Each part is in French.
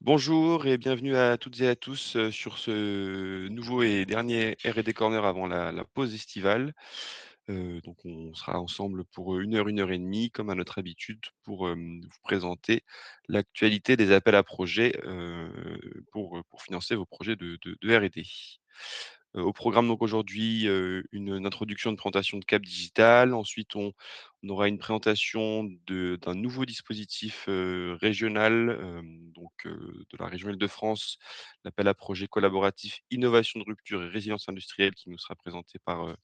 Bonjour et bienvenue à toutes et à tous, sur ce nouveau et dernier R&D Corner avant la pause estivale. Donc on sera ensemble pour, 1 heure et demie comme à notre habitude pour, vous présenter l'actualité des appels à projets, pour financer vos projets de R&D. Au programme donc aujourd'hui, une introduction, une présentation de Cap Digital. Ensuite, on aura une présentation d'un nouveau dispositif, régional, de la région Île-de-France, l'appel à projet collaboratif innovation de rupture et résilience industrielle qui nous sera présenté par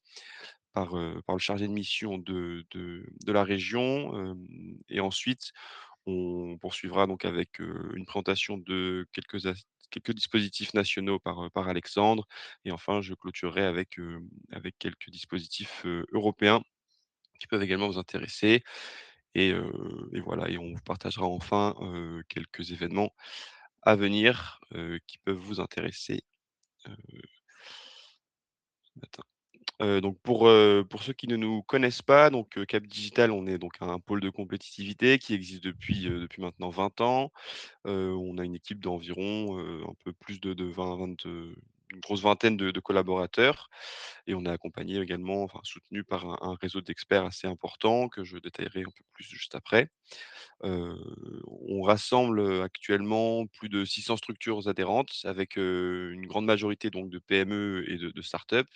le chargé de mission de la région. Et ensuite, on poursuivra donc avec, une présentation de quelques dispositifs nationaux par Alexandre et enfin je clôturerai avec quelques dispositifs, européens qui peuvent également vous intéresser et voilà et on vous partagera enfin, quelques événements à venir, qui peuvent vous intéresser, heu, donc pour ceux qui ne nous connaissent pas, donc Cap Digital, on est donc un pôle de compétitivité qui existe depuis maintenant 20 ans. On a une équipe d'environ, un peu plus de 20 une grosse vingtaine de collaborateurs et on est accompagné également, enfin soutenu par un réseau d'experts assez important que je détaillerai un peu plus juste après. Heu, on rassemble, actuellement plus de 600 structures adhérentes avec, une grande majorité donc de PME et de start-up,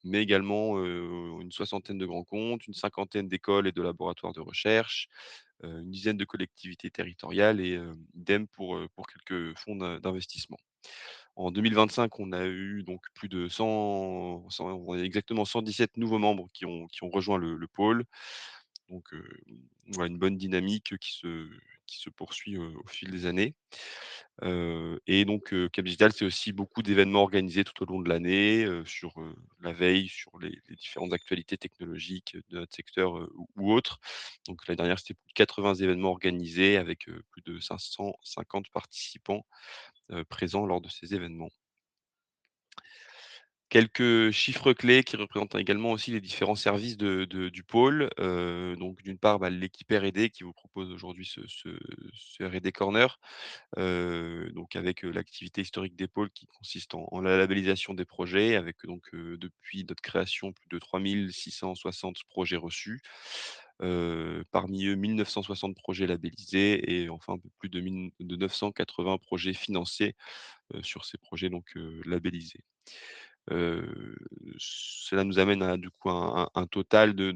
mais également, une soixantaine de grands comptes, une cinquantaine d'écoles et de laboratoires de recherche, une dizaine de collectivités territoriales et idem pour quelques fonds d'investissement. En 2025, on a eu donc plus de 100 on a exactement 117 nouveaux membres qui ont rejoint le pôle. Donc voilà une bonne dynamique qui se poursuit, au fil des années. Et donc Cap Digital, c'est aussi beaucoup d'événements organisés tout au long de l'année, sur, la veille, sur les différentes actualités technologiques, de notre secteur, ou autres. Donc l'année dernière, c'était plus de 80 événements organisés avec, plus de 550 participants, présents lors de ces événements. Quelques chiffres clés qui représentent également aussi les différents services du pôle. Donc d'une part, l'équipe R&D qui vous propose aujourd'hui ce R&D Corner, donc avec, l'activité historique des pôles qui consiste en la labellisation des projets avec donc, depuis notre création, plus de 3 660 projets reçus. Parmi eux, 1 960 projets labellisés et enfin un peu plus de 980 projets financés, sur ces projets donc, labellisés. Heu, Cela nous amène à du coup un total de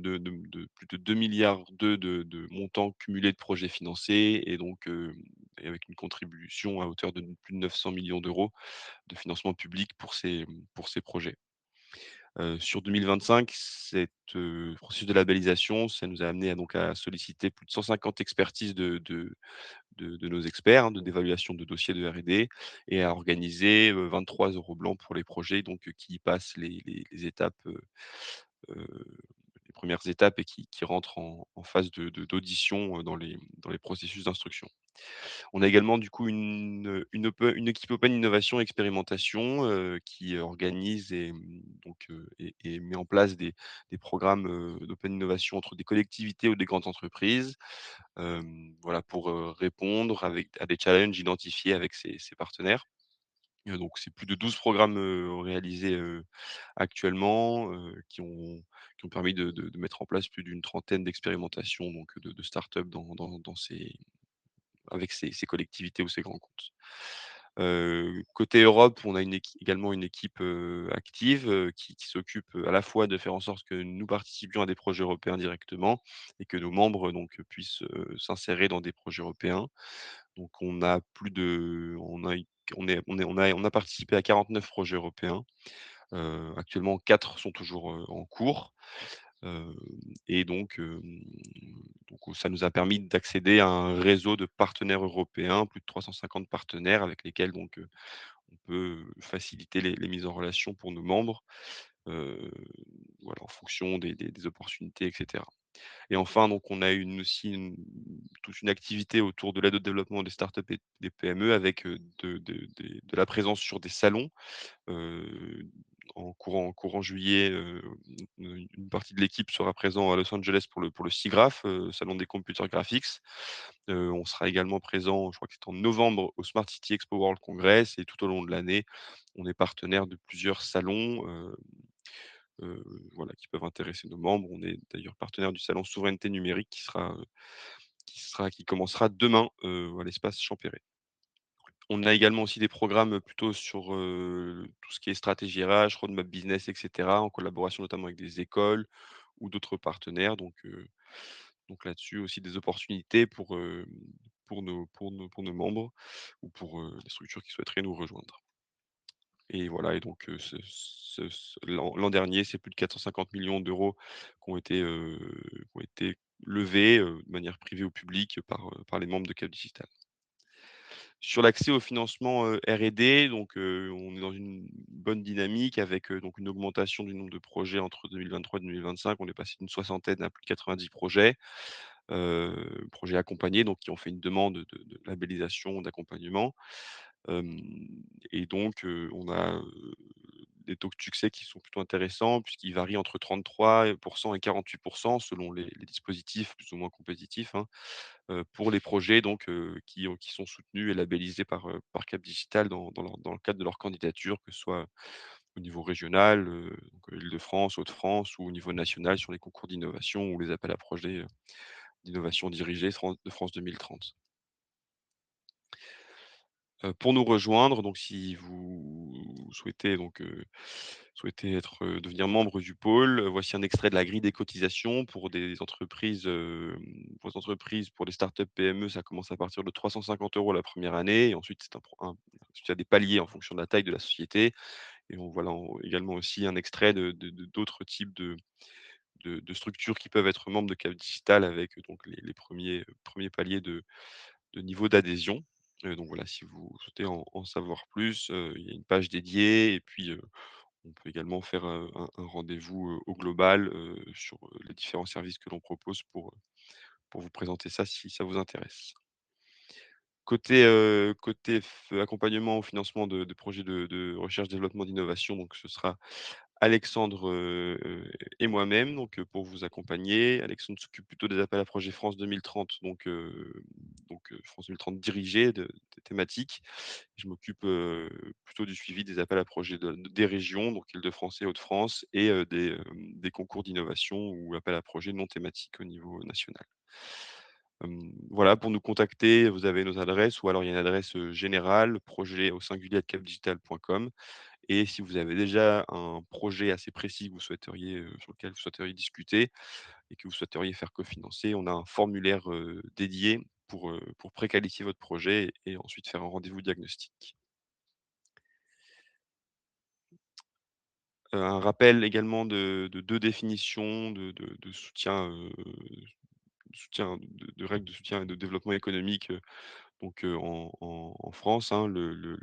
plus de 2,2 de montants cumulés de projets financés et donc et avec une contribution à hauteur de plus de 900 millions d'euros de financement public pour ces projets. Sur 2025, processus de labellisation, ça nous a amené à solliciter plus de 150 expertises de nos experts, hein, d'évaluation de dossiers de R&D et à organiser, 23 euros blancs pour les projets donc qui passent les étapes, heu, les premières étapes et qui rentrent en phase d'audition, dans les processus d'instruction. On a également du coup une équipe Open Innovation Expérimentation, qui organise et met en place des programmes, d'Open Innovation entre des collectivités ou des grandes entreprises. Voilà pour, répondre à des challenges identifiés avec ses partenaires. Donc c'est plus de 12 programmes, réalisés, actuellement, qui ont permis de mettre en place plus d'une trentaine d'expérimentations donc de start-up dans ces avec ces collectivités ou ces grands comptes. Côté Europe, on a également une équipe, active, qui s'occupe, à la fois de faire en sorte que nous participions à des projets européens directement et que nos membres donc puissent, s'insérer dans des projets européens. Donc on a participé à 49 projets européens. Actuellement 4 sont toujours, en cours. Hem et donc ça nous a permis d'accéder à un réseau de partenaires européens, plus de 350 partenaires avec lesquels on peut faciliter les mises en relation pour nos membres, heu, voilà, en fonction des opportunités et cetera. Et enfin, donc on a toute une activité autour de l'aide au développement des startups et des PME avec, de la présence sur des salons, heu, en courant juillet, une partie de l'équipe sera présent à Los Angeles pour le SIGGRAPH, salon des Computer Graphics. On sera également présent, je crois que c'est en novembre, au Smart City Expo World Congress et tout au long de l'année, on est partenaire de plusieurs salons, heu, voilà, qui peuvent intéresser nos membres. On est d'ailleurs partenaire du salon Souveraineté numérique qui commencera demain, à l'espace Champéret. On a également aussi des programmes plutôt sur, tout ce qui est stratégie RH, roadmap business et cetera, en collaboration notamment avec des écoles ou d'autres partenaires. Donc là-dessus aussi des opportunités pour nos membres ou pour, les structures qui souhaiteraient nous rejoindre. Et voilà et donc l'an dernier, c'est plus de 450 millions d'euros qui ont été levés, de manière privée ou publique par les membres de Cap Digital. Sur l'accès au financement, R&D, on est dans une bonne dynamique avec, donc une augmentation du nombre de projets entre 2023 et 2025. On est passé d'une soixantaine à plus de 90 projets accompagnés, donc qui ont fait une demande de labellisation, d'accompagnement. Hem et donc on a, des taux de succès qui sont plutôt intéressants puisqu'ils varient entre 33 et 48 selon les dispositifs plus ou moins compétitifs, hein, pour les projets qui sont soutenus et labellisés par Cap Digital dans le cadre de leur candidature, que ce soit au niveau régional, Île-de-France, Hauts-de-France ou au niveau national sur les concours d'innovation ou les appels à projets, d'innovation dirigés de France 2030. Pour nous rejoindre, donc si vous souhaitez devenir membre du pôle, voici un extrait de la grille des cotisations pour les entreprises, pour les startups PME, ça commence à partir de 350 € la première année et ensuite ensuite il y a des paliers en fonction de la taille de la société et également aussi un extrait d'autres types de structures qui peuvent être membres de Cap Digital avec donc les premiers paliers de niveau d'adhésion. Donc voilà, si vous souhaitez en savoir plus, il y a une page dédiée et puis, on peut également faire, un rendez-vous, au global, sur, les différents services que l'on propose pour vous présenter ça si ça vous intéresse. Côté accompagnement au financement de projets de recherche, développement, d'innovation, donc ce sera Alexandre, et moi-même pour vous accompagner. Alexandre s'occupe plutôt des appels à projets France 2030 France 2030 dirigés des thématiques. Je m'occupe, plutôt du suivi des appels à projets des régions, donc Île-de-France et Hauts-de-France et des concours d'innovation ou appels à projets non thématiques au niveau national. Voilà, pour nous contacter, vous avez nos adresses ou alors il y a une adresse, générale, projet au singulier @capdigital.com et si vous avez déjà un projet assez précis que vous souhaiteriez, sur lequel vous souhaiteriez discuter et que vous souhaiteriez faire cofinancer, on a un formulaire, dédié pour préqualifier votre projet et ensuite faire un rendez-vous diagnostic. Un rappel également de 2 définitions de règles de soutien et de développement économique, en France, hein.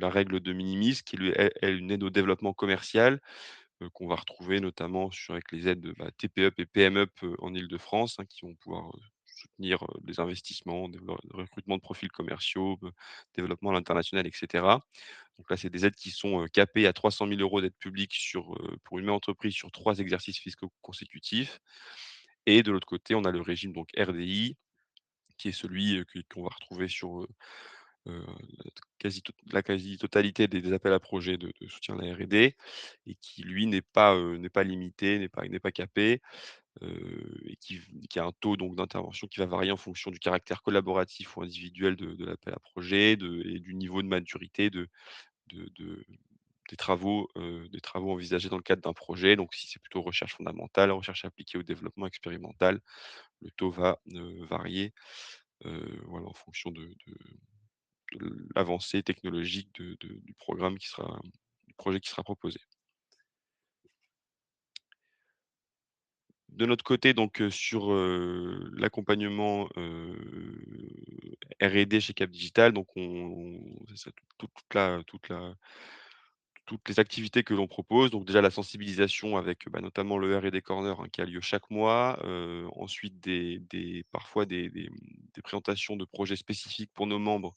La règle de minimis qui lui est une aide au développement commercial, qu'on va retrouver notamment avec les aides, TPE et PME en Île-de-France, hein, qui vont pouvoir, soutenir, les investissements, le recrutement de profils commerciaux, développement à l'international et cetera. Donc là, c'est des aides qui sont, capées à 300 000 € d'aide publique pour une même entreprise sur 3 exercices fiscaux consécutifs et de l'autre côté, on a le régime donc RDI qui est celui, qu'on va retrouver sur, heu, la quasi-totalité des appels à projets de soutien à la R&D et qui lui n'est pas limité, n'est pas capé, et qui a un taux donc d'intervention qui va varier en fonction du caractère collaboratif ou individuel de l'appel à projet, et du niveau de maturité de des travaux envisagés dans le cadre d'un projet. Donc si c'est plutôt recherche fondamentale, recherche appliquée au développement expérimental, le taux va, varier, voilà en fonction de l'avancée technologique du projet qui sera proposé. De notre côté, sur, l'accompagnement, R&D chez Cap Digital, donc c'est ça, toutes les activités que l'on propose. Donc déjà la sensibilisation avec, notamment le R&D Corner, hein, qui a lieu chaque mois. Ensuite parfois des présentations de projets spécifiques pour nos membres,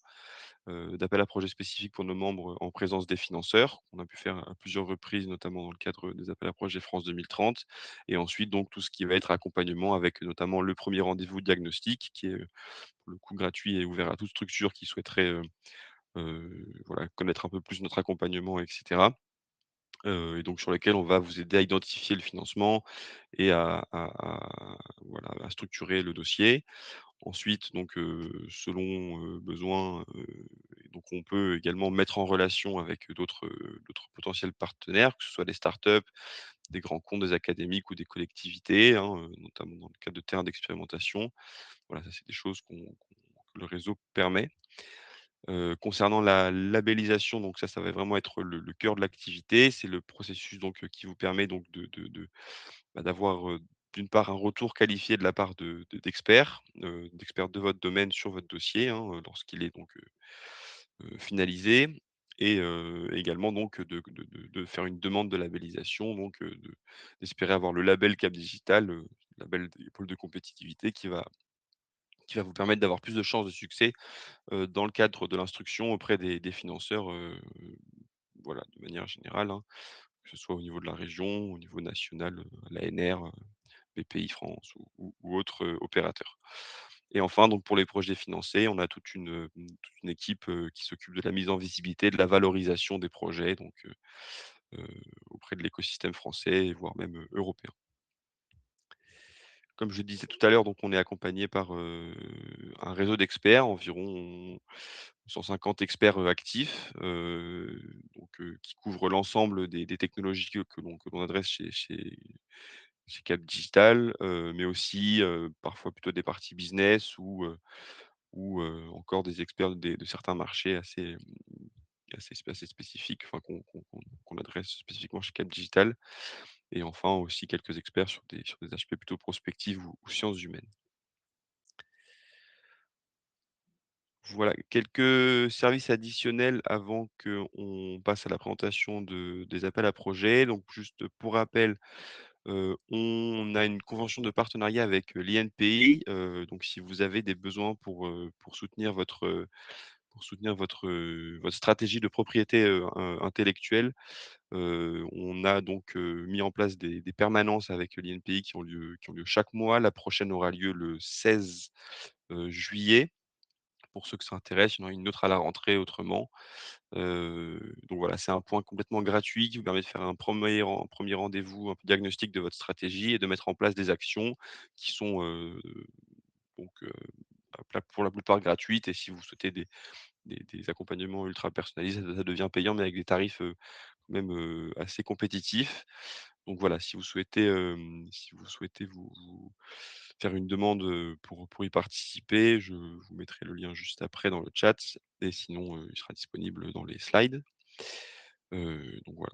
d'appels à projets spécifiques pour nos membres en présence des financeurs, qu'on a pu faire à plusieurs reprises, notamment dans le cadre des appels à projets France 2030. Et ensuite donc tout ce qui va être accompagnement avec notamment le premier rendez-vous diagnostic qui est, pour le coup gratuit et ouvert à toute structure qui souhaiterait, voilà, connaître un peu plus notre accompagnement et cetera. Et donc sur lesquels on va vous aider à identifier le financement et voilà, à structurer le dossier. Ensuite donc, selon, besoin, donc on peut également mettre en relation avec d'autres potentiels partenaires, que ce soit des startups, des grands comptes, des académiques ou des collectivités, hein, notamment dans le cadre de terrains d'expérimentation. Voilà, ça c'est des choses que le réseau permet. Concernant la labellisation, donc ça va vraiment être le cœur de l'activité. C'est le processus donc, qui vous permet donc d'avoir, d'une part un retour qualifié de la part d'experts de votre domaine sur votre dossier, hein, lorsqu'il est donc, finalisé et également donc de faire une demande de labellisation donc, d'espérer avoir le label Cap Digital, label des pôles de compétitivité qui va vous permettre d'avoir plus de chances de succès dans le cadre de l'instruction auprès des financeurs, voilà, de manière générale, hein, que ce soit au niveau de la région, au niveau national, l'ANR, BPI France ou autres, opérateurs. Et enfin, donc pour les projets financés, on a toute une équipe, qui s'occupe de la mise en visibilité, de la valorisation des projets, donc heu, auprès de l'écosystème français, voire même, européen. Comme je disais tout à l'heure, donc on est accompagné par, un réseau d'experts, environ 150 experts, actifs, qui couvrent l'ensemble des technologies que l'on adresse chez Cap Digital, mais aussi, parfois plutôt des parties business ou encore des experts de certains marchés assez spécifiques, enfin qu'on adresse spécifiquement chez Cap Digital. Et enfin aussi quelques experts sur des aspects plutôt prospectifs ou sciences humaines. Voilà, quelques services additionnels avant qu'on passe à la présentation des appels à projets. Donc juste pour rappel, on a une convention de partenariat avec, l'INPI. Donc si vous avez des besoins pour soutenir votre stratégie de propriété, intellectuelle. On a donc, mis en place des permanences avec l'INPI qui ont lieu chaque mois. La prochaine aura lieu le 16, juillet. Pour ceux que ça intéresse, il y en aura une autre à la rentrée autrement. Donc voilà, c'est un point complètement gratuit qui vous permet de faire un premier rendez-vous, un peu diagnostic de votre stratégie et de mettre en place des actions qui sont, donc, pour la plupart gratuites. Et si vous souhaitez des accompagnements ultra personnalisés, ça devient payant, mais avec des tarifs, quand même, assez compétitifs. Donc voilà, si vous souhaitez vous faire une demande, pour y participer, je vous mettrai le lien juste après dans le chat et sinon, il sera disponible dans les slides. Donc voilà.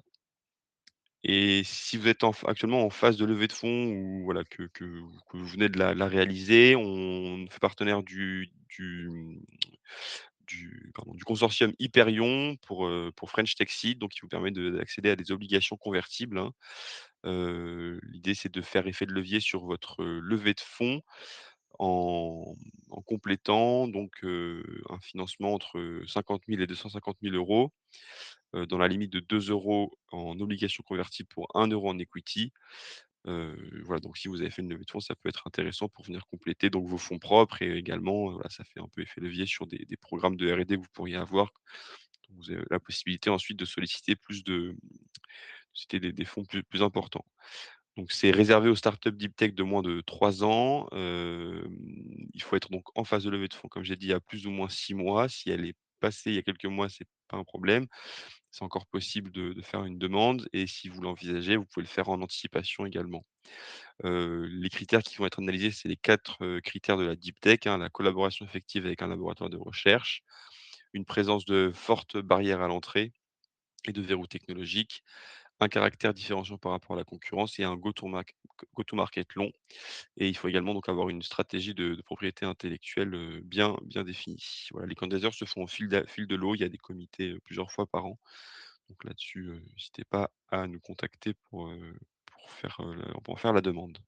Et si vous êtes actuellement en phase de levée de fonds ou voilà que vous venez de la réaliser, on fait partenaire du consortium Hyperion pour French Tech Seed, donc qui vous permet d'accéder à des obligations convertibles, hein. L'idée, c'est de faire effet de levier sur votre, levée de fonds en complétant donc, un financement entre 50 000 et 250 000 €, dans la limite de 2 euros en obligations convertibles pour 1 euro en equity. Voilà, donc si vous avez fait une levée de fonds, ça peut être intéressant pour venir compléter donc vos fonds propres et également, voilà, ça fait un peu effet levier sur des programmes de R&D que vous pourriez avoir. Donc vous avez la possibilité ensuite de solliciter des fonds plus importants. Donc c'est réservé aux startups deep tech de moins de 3 ans. Il faut être donc en phase de levée de fonds, comme j'ai dit, il y a plus ou moins 6 mois. Si elle est passée il y a quelques mois, c'est pas un problème. C'est encore possible de faire une demande et si vous l'envisagez, vous pouvez le faire en anticipation également. Les critères qui vont être analysés, c'est les 4 critères de la deep tech, hein, la collaboration effective avec un laboratoire de recherche, une présence de fortes barrières à l'entrée et de verrous technologiques, un caractère différenciant par rapport à la concurrence et un go-to-market long. Et il faut également donc avoir une stratégie de propriété intellectuelle, bien définie. Voilà, les candidatures se font au fil de l'eau. Il y a des comités, plusieurs fois par an. Donc là-dessus, n'hésitez pas à nous contacter pour faire la demande.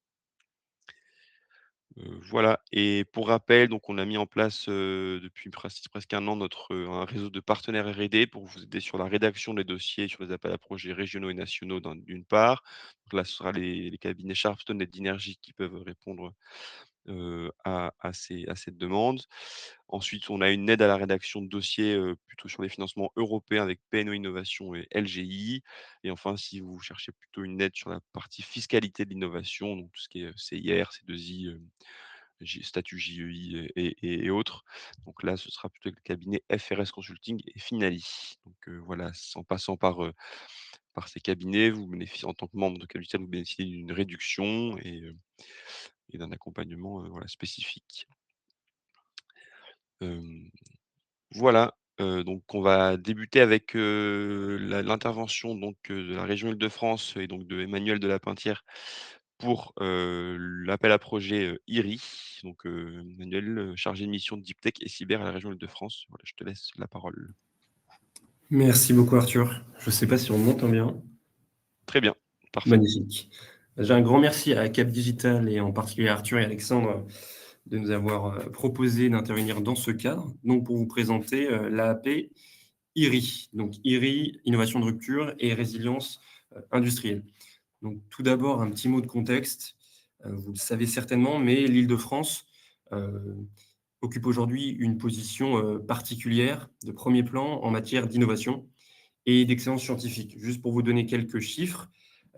Voilà et pour rappel, donc on a mis en place, depuis presque 1 an un réseau de partenaires R&D pour vous aider sur la rédaction des dossiers sur les appels à projets régionaux et nationaux d'une part. Donc là, ce sera les cabinets Sharpstone et Dynergy qui peuvent répondre, à cette demande. Ensuite, on a une aide à la rédaction de dossiers, plutôt sur les financements européens avec PNO Innovation et LGI et enfin, si vous cherchez plutôt une aide sur la partie fiscalité de l'innovation, donc tout ce qui est, CIR, C2I, statut JEI et autres. Donc là, ce sera plutôt le cabinet FRS Consulting et Finali. Donc voilà, en passant par ces cabinets, vous bénéficiez en tant que membre de Capital, vous bénéficiez d'une réduction et d'un accompagnement, voilà spécifique. Hem, voilà, donc on va débuter avec, l'intervention donc, de la région Île-de-France et donc de Emmanuel de Lapintière pour, l'appel à projet, IRI. Donc, Emmanuel, chargé de mission de Deep Tech et cyber à la région Île-de-France. Voilà, je te laisse la parole. Merci beaucoup Arthur. Je ne sais pas si on m'entend bien. Très bien, parfait. Magnifique. Déjà un grand merci à Cap Digital et en particulier à Arthur et Alexandre de nous avoir proposé d'intervenir dans ce cadre. Donc pour vous présenter l'AAP IRI. Donc IRI, innovation de rupture et résilience industrielle. Donc tout d'abord un petit mot de contexte. Vous le savez certainement, mais l'Île-de-France euh, occupe aujourd'hui une position particulière de premier plan en matière d'innovation et d'excellence scientifique. Juste pour vous donner quelques chiffres,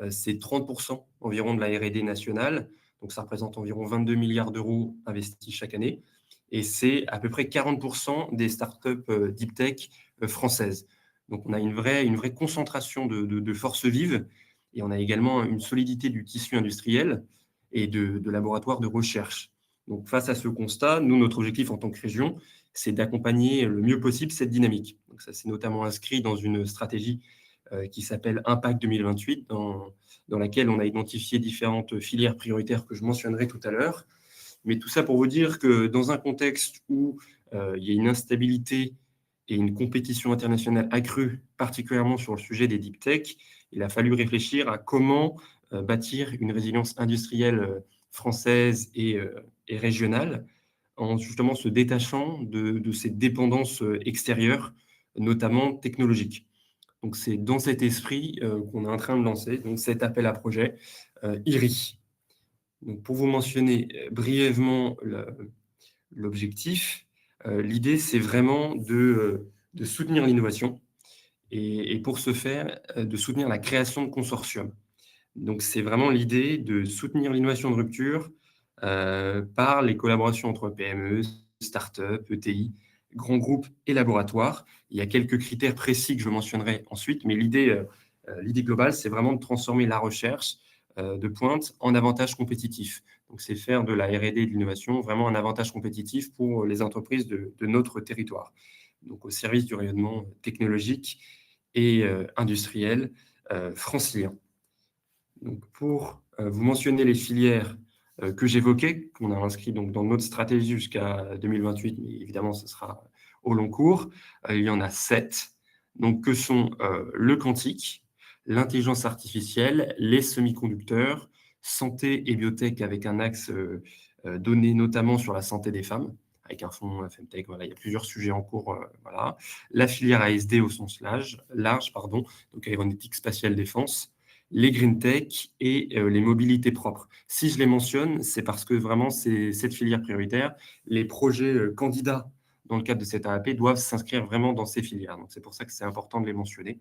c'est 30% environ de la R&D nationale, donc ça représente environ 22 milliards d'euros investis chaque année, et c'est à peu près 40% des startups deep tech françaises. Donc on a une vraie concentration de forces vives, et on a également une solidité du tissu industriel et de laboratoires de recherche. Donc face à ce constat, nous, notre objectif en tant que région, c'est d'accompagner le mieux possible cette dynamique. Donc ça, c'est notamment inscrit dans une stratégie qui s'appelle Impact 2028, dans laquelle on a identifié différentes filières prioritaires que je mentionnerai tout à l'heure. Mais tout ça pour vous dire que dans un contexte où il y a une instabilité et une compétition internationale accrue, particulièrement sur le sujet des deep tech, il a fallu réfléchir à comment bâtir une résilience industrielle française et régionale en justement se détachant de ces dépendances extérieures, notamment technologiques. Donc c'est dans cet esprit qu'on est en train de lancer donc cet appel à projet IRI. Donc pour vous mentionner brièvement l'objectif, l'idée c'est vraiment de soutenir l'innovation et pour ce faire, de soutenir la création de consortiums. Donc, c'est vraiment l'idée de soutenir l'innovation de rupture par les collaborations entre PME, start-up, ETI, grands groupes et laboratoires. Il y a quelques critères précis que je mentionnerai ensuite, mais l'idée globale, c'est vraiment de transformer la recherche de pointe en avantage compétitif. Donc, c'est faire de la R&D et de l'innovation vraiment un avantage compétitif pour les entreprises de notre territoire. Donc, au service du rayonnement technologique et industriel francilien. Donc, pour vous mentionner les filières que j'évoquais, qu'on a inscrit donc dans notre stratégie jusqu'à 2028, mais évidemment, ce sera au long cours, il y en a 7, donc, que sont le quantique, l'intelligence artificielle, les semi-conducteurs, santé et biotech avec un axe donné notamment sur la santé des femmes, avec un fonds Femtech, voilà, il y a plusieurs sujets en cours, voilà. La filière ASD au sens large, pardon, donc aéronautique, spatiale, défense, les green tech et les mobilités propres. Si je les mentionne, c'est parce que vraiment, c'est cette filière prioritaire. Les projets candidats dans le cadre de cette AAP doivent s'inscrire vraiment dans ces filières. Donc, c'est pour ça que c'est important de les mentionner.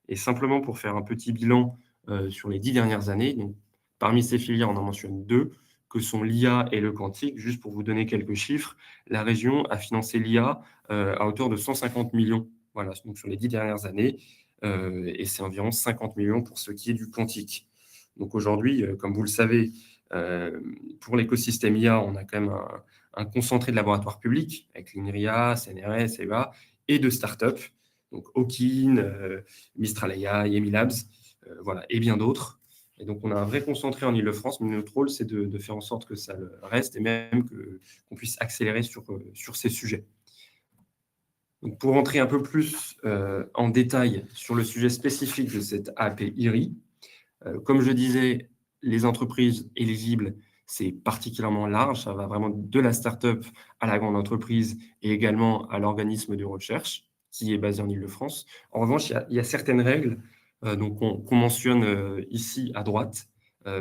Et simplement pour faire un petit bilan sur les 10 dernières années, donc, parmi ces filières, on en mentionne deux, que sont l'IA et le quantique. Juste pour vous donner quelques chiffres, la région a financé l'IA à hauteur de 150 millions, voilà, donc sur les 10 dernières années, et c'est environ 50 millions pour ce qui est du quantique. Donc aujourd'hui, comme vous le savez, pour l'écosystème IA, on a quand même un concentré de laboratoires publics avec l'INRIA, CNRS, EVA, et de startups, donc Hawkin, Mistral AI, Emilabs, voilà, et bien d'autres. Et donc, on a un vrai concentré en Ile-de-France, mais notre rôle, c'est de faire en sorte que ça le reste et même qu'on puisse accélérer sur ces sujets. Donc, pour rentrer un peu plus en détail sur le sujet spécifique de cette AAP IRI, comme je disais, les entreprises éligibles, c'est particulièrement large, ça va vraiment de la start-up à la grande entreprise et également à l'organisme de recherche qui est basé en Île-de-France. En revanche, il y a certaines règles, donc qu'on mentionne, ici à droite,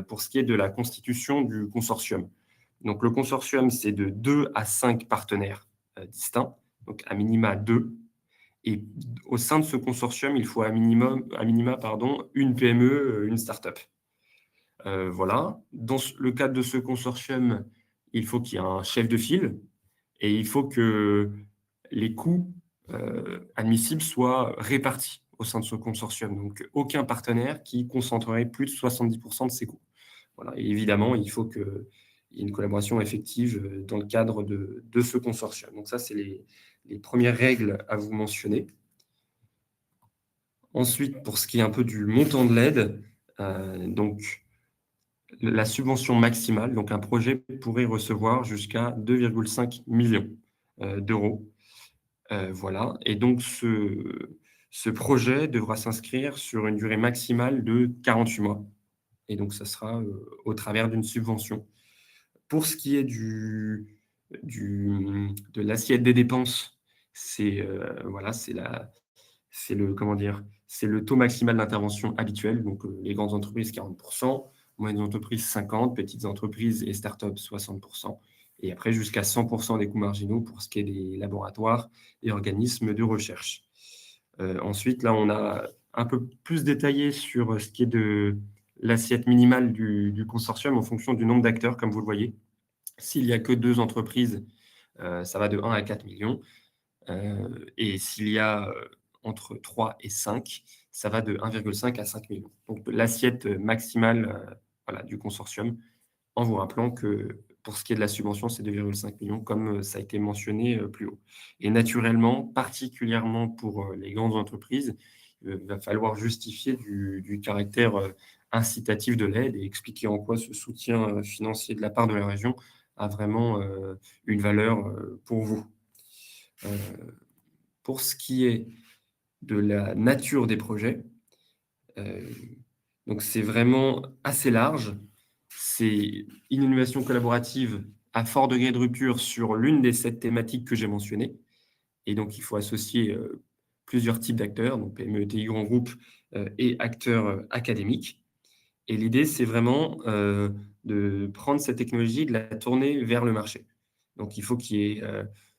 pour ce qui est de la constitution du consortium. Donc le consortium, c'est de 2 à 5 partenaires, distincts, donc à minima 2. Et au sein de ce consortium, il faut à minima, pardon, une PME, une start-up. Voilà. Dans le cadre de ce consortium, il faut qu'il y ait un chef de file et il faut que les coûts, admissibles soient répartis au sein de ce consortium. Donc aucun partenaire qui concentrerait plus de 70 de ses coûts. Voilà, et évidemment, il faut qu'il y ait une collaboration effective, dans le cadre de ce consortium. Donc ça, c'est les premières règles à vous mentionner. Ensuite, pour ce qui est un peu du montant de l'aide, donc la subvention maximale, donc un projet pourrait recevoir jusqu'à 2,5 millions d'euros. Voilà, et donc ce projet devra s'inscrire sur une durée maximale de 48 mois et donc ça sera, au travers d'une subvention. Pour ce qui est de l'assiette des dépenses, c'est, voilà, c'est le comment dire? C'est le taux maximal d'intervention habituel, donc les grandes entreprises 40, moyennes entreprises 50, petites entreprises et start-up 60 et après jusqu'à 100 des coûts marginaux pour ce qui est des laboratoires et organismes de recherche. Ensuite, là, on a un peu plus détaillé sur ce qui est de l'assiette minimale du consortium en fonction du nombre d'acteurs, comme vous le voyez. S'il y a que 2 entreprises, ça va de 1 à 4 millions. Et s'il y a, entre 3 et 5, ça va de 1,5 à 5 millions. Donc l'assiette maximale, voilà, du consortium, en vous rappelant que pour ce qui est de la subvention, c'est 2,5 millions comme, ça a été mentionné, plus haut. Et naturellement, particulièrement pour, les grandes entreprises, il va falloir justifier du caractère, incitatif de l'aide et expliquer en quoi ce soutien, financier de la part de la région a vraiment, une valeur, pour vous. Heu pour ce qui est de la nature des projets, heu, donc c'est vraiment assez large. C'est une innovation collaborative à fort degré de rupture sur l'une des 7 thématiques que j'ai mentionnées et donc il faut associer, plusieurs types d'acteurs, donc PME, ETI, grands groupes, et acteurs, académiques et l'idée, c'est vraiment, de prendre cette technologie et de la tourner vers le marché. Donc il faut qu'il y ait,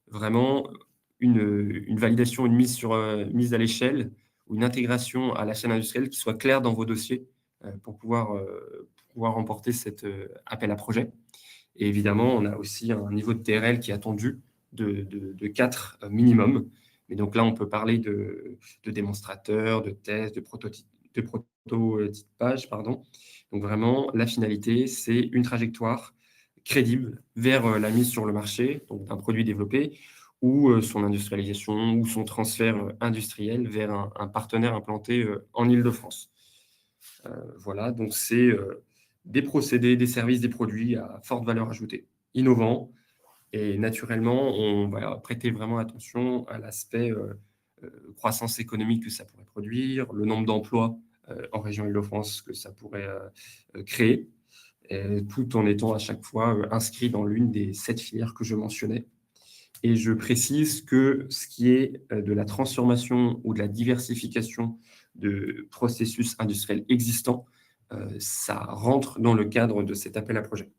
vraiment une validation, mise à l'échelle ou une intégration à la chaîne industrielle qui soit claire dans vos dossiers, pour pouvoir remporter cet, appel à projet et évidemment, on a aussi un niveau de TRL qui est attendu de 4 minimum. Mais donc là, on peut parler de démonstrateurs, de tests, de prototypage, pardon. Donc vraiment, la finalité, c'est une trajectoire crédible vers, la mise sur le marché, donc d'un produit développé ou, son industrialisation ou son transfert, industriel vers un partenaire implanté, en Île-de-France. Voilà, donc c'est, des procédés, des services, des produits à forte valeur ajoutée, innovants et naturellement, on va prêter vraiment attention à l'aspect, croissance économique que ça pourrait produire, le nombre d'emplois, en région Île-de-France que ça pourrait, créer, tout en étant à chaque fois, inscrit dans l'une des 7 filières que je mentionnais et je précise que ce qui est, de la transformation ou de la diversification de processus industriels existants, ça rentre dans le cadre de cet appel à projet.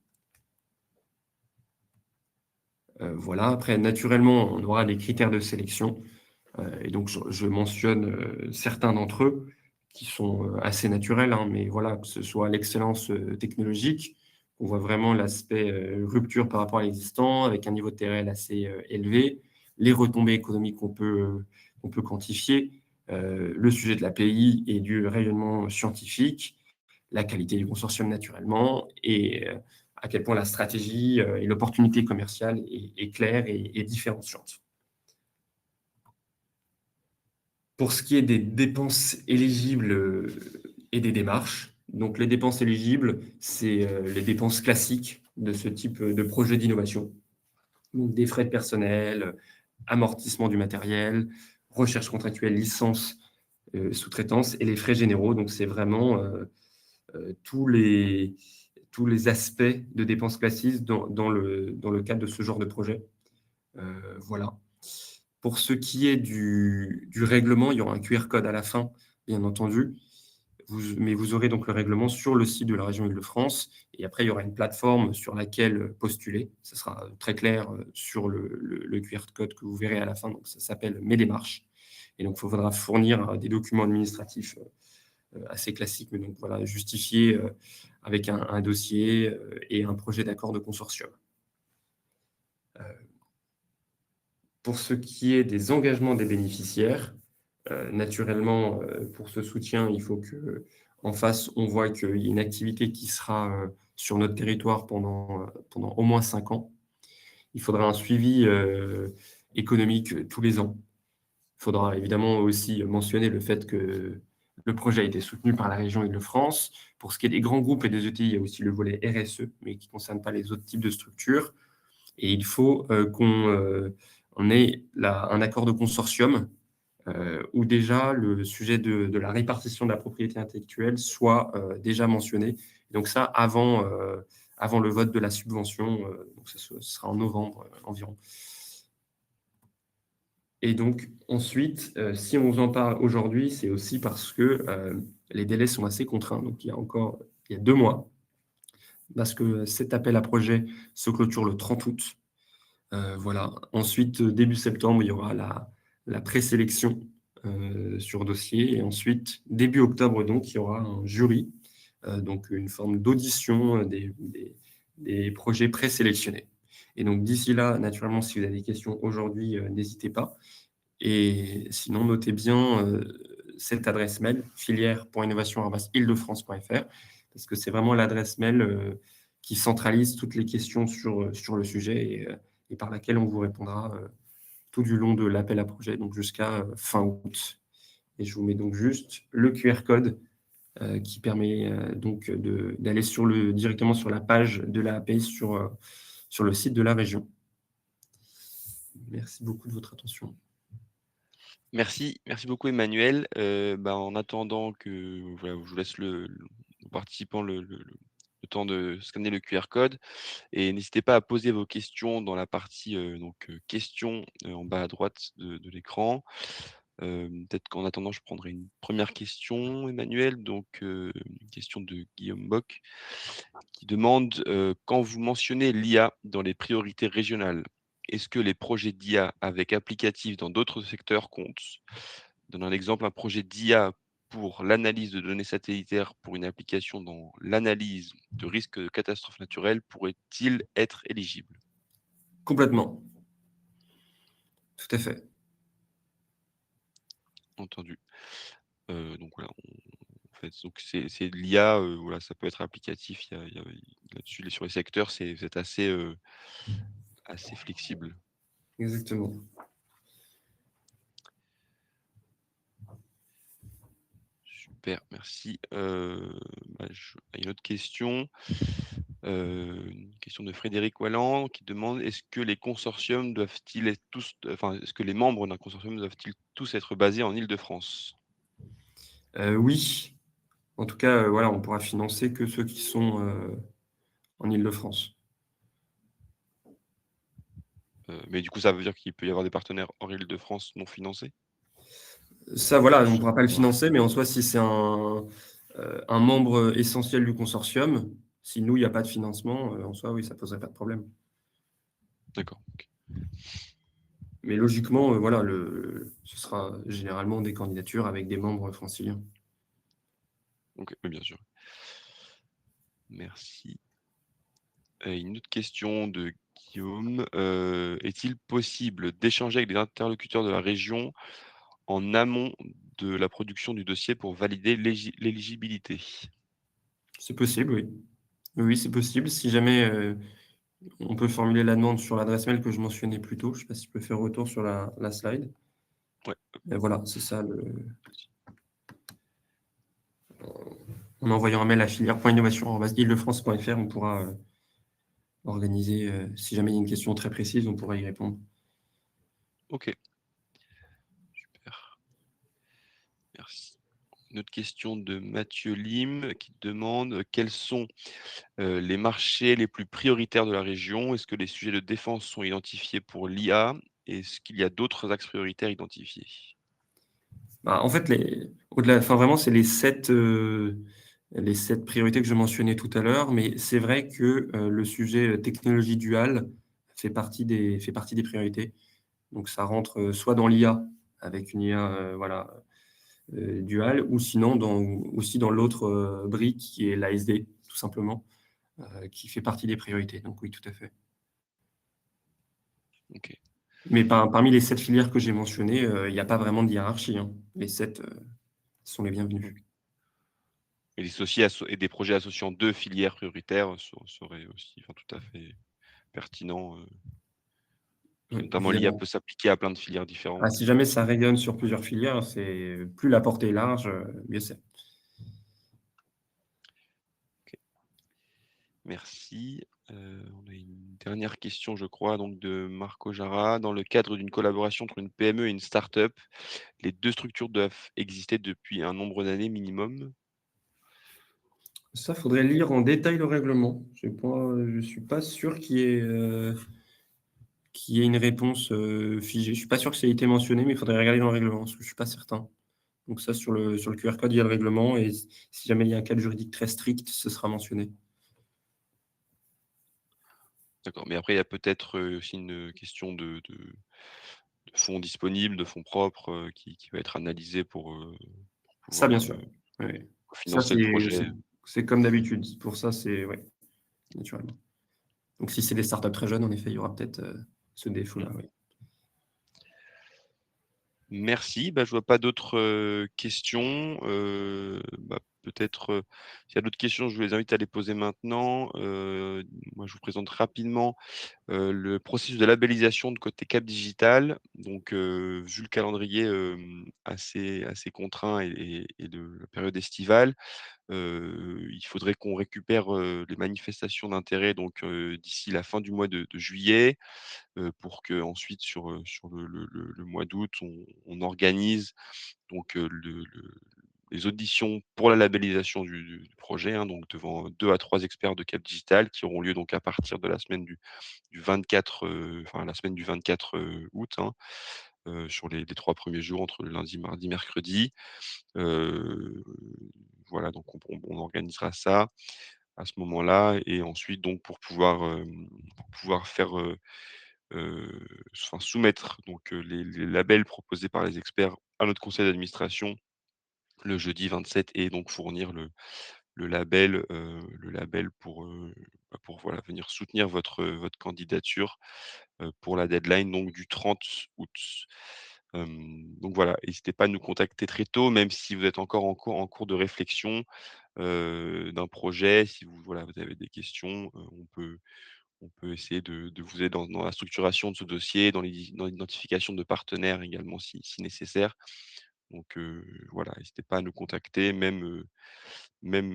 Voilà, après naturellement, on aura des critères de sélection, et donc je mentionne, certains d'entre eux qui sont, assez naturels, hein, mais voilà, que ce soit l'excellence, technologique, on voit vraiment l'aspect, rupture par rapport à l'existant avec un niveau de TRL assez, élevé, les retombées économiques qu'on peut quantifier, le sujet de l'API et du rayonnement scientifique, la qualité du consortium naturellement et à quel point la stratégie, et l'opportunité commerciale est claire et différenciante. Pour ce qui est des dépenses éligibles, et des démarches, donc les dépenses éligibles, c'est, les dépenses classiques de ce type, de projet d'innovation. Donc des frais de personnel, amortissement du matériel, recherche contractuelle, licence, sous-traitance et les frais généraux. Donc c'est vraiment, tous tous les aspects de dépenses classiques dans le cadre de ce genre de projet. Voilà. Pour ce qui est du règlement, il y aura un QR code à la fin, bien entendu. Mais vous aurez donc le règlement sur le site de la région Île-de-France et après, il y aura une plateforme sur laquelle postuler. Ça sera très clair sur le QR code que vous verrez à la fin. Donc, ça s'appelle Mes démarches. Et donc, il faudra fournir des documents administratifs assez classiques, mais donc voilà, justifiés avec un dossier et un projet d'accord de consortium. Pour ce qui est des engagements des bénéficiaires, naturellement, pour ce soutien, il faut qu'en face, on voit qu'il y a une activité qui sera sur notre territoire pendant au moins 5 ans. Il faudra un suivi économique tous les ans. Il faudra évidemment aussi mentionner le fait que le projet a été soutenu par la région Île-de-France. Pour ce qui est des grands groupes et des ETI, il y a aussi le volet RSE, mais qui ne concerne pas les autres types de structures. Et il faut qu'on ait un accord de consortium où déjà le sujet de la répartition de la propriété intellectuelle soit déjà mentionné. Donc ça, avant le vote de la subvention, donc ça ce sera en novembre environ. Et donc ensuite, si on vous en parle aujourd'hui, c'est aussi parce que les délais sont assez contraints. Donc il y a 2 mois, parce que cet appel à projet se clôture le 30 août. Voilà. Ensuite, début septembre, il y aura la présélection sur dossier. Et ensuite, début octobre, donc, il y aura un jury, donc une forme d'audition des projets présélectionnés. Et donc, d'ici là, naturellement, si vous avez des questions aujourd'hui, n'hésitez pas. Et sinon, notez bien cette adresse mail, filière.innovation@ile-de-france.fr, parce que c'est vraiment l'adresse mail qui centralise toutes les questions sur le sujet et par laquelle on vous répondra tout du long de l'appel à projet, donc jusqu'à fin août. Et je vous mets donc juste le QR code qui permet donc d'aller directement sur la page de la API sur le site de la région. Merci beaucoup de votre attention. Merci beaucoup Emmanuel. En attendant que voilà, je vous laisse aux participants le temps de scanner le QR code et n'hésitez pas à poser vos questions dans la partie, questions, en bas à droite de l'écran. Peut-être qu'en attendant, je prendrai une première question, Emmanuel. Donc, une question de Guillaume Bock qui demande, quand vous mentionnez l'IA dans les priorités régionales, est-ce que les projets d'IA avec applicatif dans d'autres secteurs comptent? Donne un exemple, un projet d'IA pour l'analyse de données satellitaires pour une application dans l'analyse de risques de catastrophes naturelles pourrait-il être éligible? Complètement, tout à fait. Entendu. Donc voilà, en fait, donc c'est de l'IA, voilà, ça peut être applicatif, il y a là-dessus, sur les secteurs, c'est assez, assez flexible. Exactement. Super, merci. Une autre question, une question de Frédéric Walland qui demande: «Est-ce que les consortiums doivent-ils être tous est-ce que les membres d'un consortium doivent-ils tous être basés en Île-de-France?» Oui, en tout cas, voilà, on pourra financer que ceux qui sont en Île-de-France. Mais du coup, ça veut dire qu'il peut y avoir des partenaires hors Île-de-France non financés? Ça, voilà, on ne Juste pourra pas le pour voir. financer, mais en soi, si c'est un membre essentiel du consortium, si nous, il n'y a pas de financement, en soi, oui, ça ne poserait pas de problème. D'accord, OK. Mais logiquement, voilà, ce sera généralement des candidatures avec des membres franciliens. OK, oui, bien sûr. Merci. Une autre question de Guillaume, est-il possible d'échanger avec des interlocuteurs de la région en amont de la production du dossier pour valider l'éligibilité? C'est possible, oui. Oui, c'est possible. Si jamais on peut formuler la demande sur l'adresse mail que je mentionnais plus tôt, je ne sais pas si je peux faire retour sur la slide. Ouais, Et voilà, c'est ça. En envoyant un mail à filière.innovation@ile-de-france.fr, on pourra organiser, si jamais il y a une question très précise, on pourra y répondre. OK, super. Merci. une autre question de Mathieu Lim qui demande quels sont les marchés les plus prioritaires de la région. Est-ce que les sujets de défense sont identifiés pour l'IA? Est-ce qu'il y a d'autres axes prioritaires identifiés? Bah, en fait, au-delà, enfin, vraiment, c'est les 7 priorités que je mentionnais tout à l'heure, mais c'est vrai que, le sujet, technologie duale fait partie des priorités. Donc ça rentre, soit dans l'IA, avec une IA, voilà, duale, ou sinon aussi dans l'autre, brique qui est l'ASD, tout simplement, qui fait partie des priorités. Donc oui, tout à fait. OK. Mais parmi les 7 filières que j'ai mentionnées, il n'y a pas vraiment de hiérarchie, hein. Les 7 sont les bienvenus. OK. Et des projets associant 2 filières prioritaires seraient aussi, enfin, tout à fait pertinents, parce que Oui, notamment l'IA évidemment. peut s'appliquer à plein de filières Ah, différentes. si jamais ça rayonne sur plusieurs filières, c'est plus la portée est large, mieux c'est. OK, merci. On a une dernière question, je crois, donc de Marco Jara. Dans le cadre d'une collaboration entre une PME et une start-up, les 2 structures doivent exister depuis un nombre d'années minimum? Ça, faudrait lire en détail le règlement. Je suis pas sûr qu'il y ait une réponse, figée. Je suis pas sûr que ça ait été mentionné, mais il faudrait regarder dans le règlement, parce que je suis pas certain. Donc ça, sur le QR code, il y a le règlement, et si jamais il y a un cadre juridique très strict, ce sera mentionné. D'accord, mais après il y a peut-être, aussi une question de fonds disponibles, de fonds propres, qui va être analysée pour Ça, pouvoir, bien sûr. Oui, oui. Ça, financer le c'est projet. c'est comme d'habitude. Pour ça, c'est ouais, naturellement. Donc si c'est des startups très jeunes, en effet, il y aura peut-être, ce Mmh. défaut-là, oui. Merci, bah, je vois pas d'autres, questions, bah, peut-être, s'il y a d'autres questions, je vous les invite à les poser maintenant. Moi, je vous présente rapidement, le processus de labellisation de côté Cap Digital. Donc, vu le calendrier, assez contraint et de la période estivale, il faudrait qu'on récupère, les manifestations d'intérêt donc, d'ici la fin du mois de juillet. Pour qu'ensuite sur le mois d'août, on organise donc, les auditions pour la labellisation du projet, hein, donc devant 2 à 3 experts de Cap Digital qui auront lieu donc à partir de la semaine du 24, enfin la semaine du 24, août, hein, sur les 3 premiers jours entre le lundi, mardi, mercredi. Heu, voilà, donc on organisera ça à ce moment-là et ensuite donc pour pouvoir faire, enfin soumettre donc, les labels proposés par les experts à notre conseil d'administration le jeudi 27 et donc fournir le label pour voilà venir soutenir votre candidature, pour la deadline donc du 30 août. Donc voilà, n'hésitez pas à nous contacter très tôt, même si vous êtes encore en cours de réflexion, d'un projet. Si vous voilà, vous avez des questions, on peut essayer de vous aider dans la structuration de ce dossier, dans l'identification de partenaires également si nécessaire. Donc voilà, n'hésitez pas à nous contacter, même,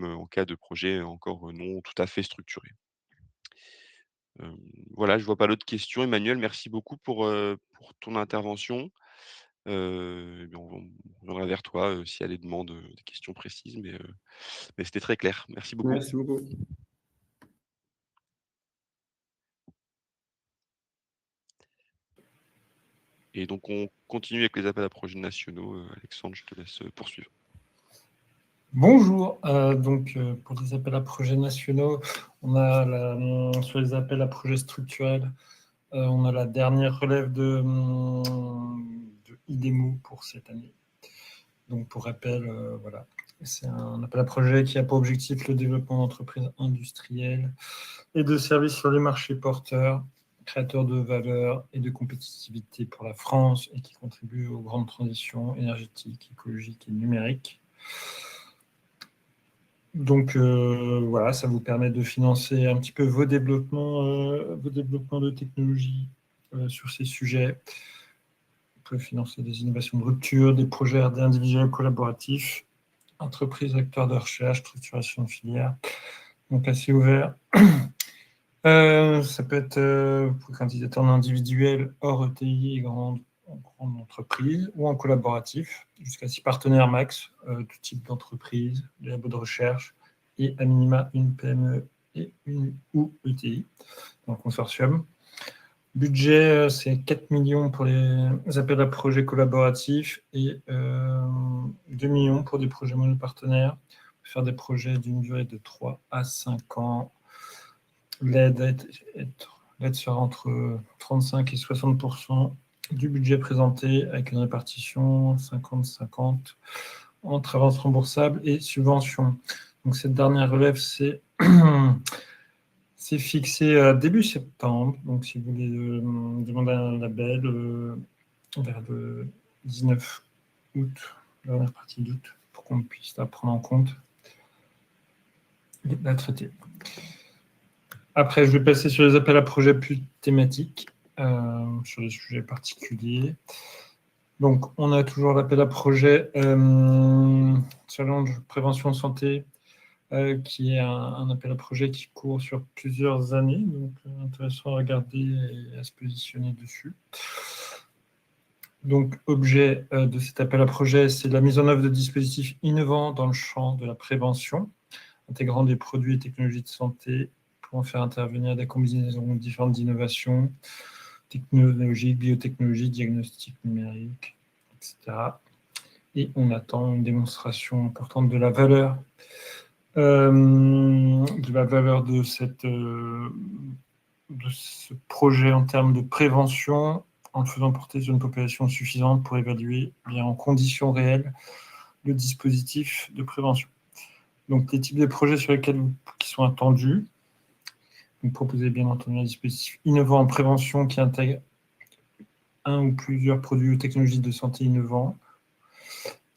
en cas de projet encore, non tout à fait structuré. Hem, voilà, je vois pas d'autres questions. Emmanuel, merci beaucoup pour ton intervention. Et bien on reviendra vers toi, s'il y a des demandes, des questions précises, mais c'était très clair. Merci beaucoup. Merci beaucoup. Et donc on continue avec les appels à projets nationaux. Alexandre, je te laisse, poursuivre. Bonjour, pour les appels à projets nationaux, on a sur les appels à projets structurels, on a la dernière relève de IDEMO pour cette année. Donc pour rappel, voilà, c'est un appel à projet qui a pour objectif le développement d'entreprises industrielles et de services sur les marchés porteurs, créateurs de valeur et de compétitivité pour la France et qui contribuent aux grandes transitions énergétiques, écologiques et numériques. Donc voilà, ça vous permet de financer un petit peu vos développements de technologie sur ces sujets. Vous pouvez financer des innovations de rupture, des projets RD individuels collaboratifs, entreprises, acteurs de recherche, structuration de filière. Donc assez ouvert. Ça peut être pour candidature en individuel, hors ETI et grand en entreprise ou en collaboratif, jusqu'à 6 partenaires max, tout type d'entreprise, des labos de recherche et à minima une PME et une ou ETI dans le consortium. Budget, c'est 4 millions pour les appels à projets collaboratifs et 2 millions pour des projets monopartenaires. Faire des projets d'une durée de 3 à 5 ans. L'aide sera entre 35 et 60% du budget présenté, avec une répartition 50-50 entre avances remboursables et subventions. Donc cette dernière relève, c'est fixé début septembre. Donc si vous voulez demander un label vers le 19 août, la dernière partie d'août, pour qu'on puisse la prendre en compte et la traiter. Après, je vais passer sur les appels à projets plus thématiques, sur les sujets particuliers. Donc, on a toujours l'appel à projet Challenge Prévention Santé, qui est un appel à projet qui court sur plusieurs années. Donc, intéressant à regarder et à se positionner dessus. Donc, objet de cet appel à projet, c'est la mise en œuvre de dispositifs innovants dans le champ de la prévention, intégrant des produits et technologies de santé pour faire intervenir des combinaisons différentes d'innovations, technologiques, biotechnologies, diagnostics numériques, etc. Et on attend une démonstration importante de la valeur de ce projet en termes de prévention, en le faisant porter sur une population suffisante pour évaluer bien en conditions réelles le dispositif de prévention. Donc, les types de projets sur lesquels qui sont attendus. Vous proposez bien entendu un dispositif innovant en prévention qui intègre un ou plusieurs produits ou technologies de santé innovants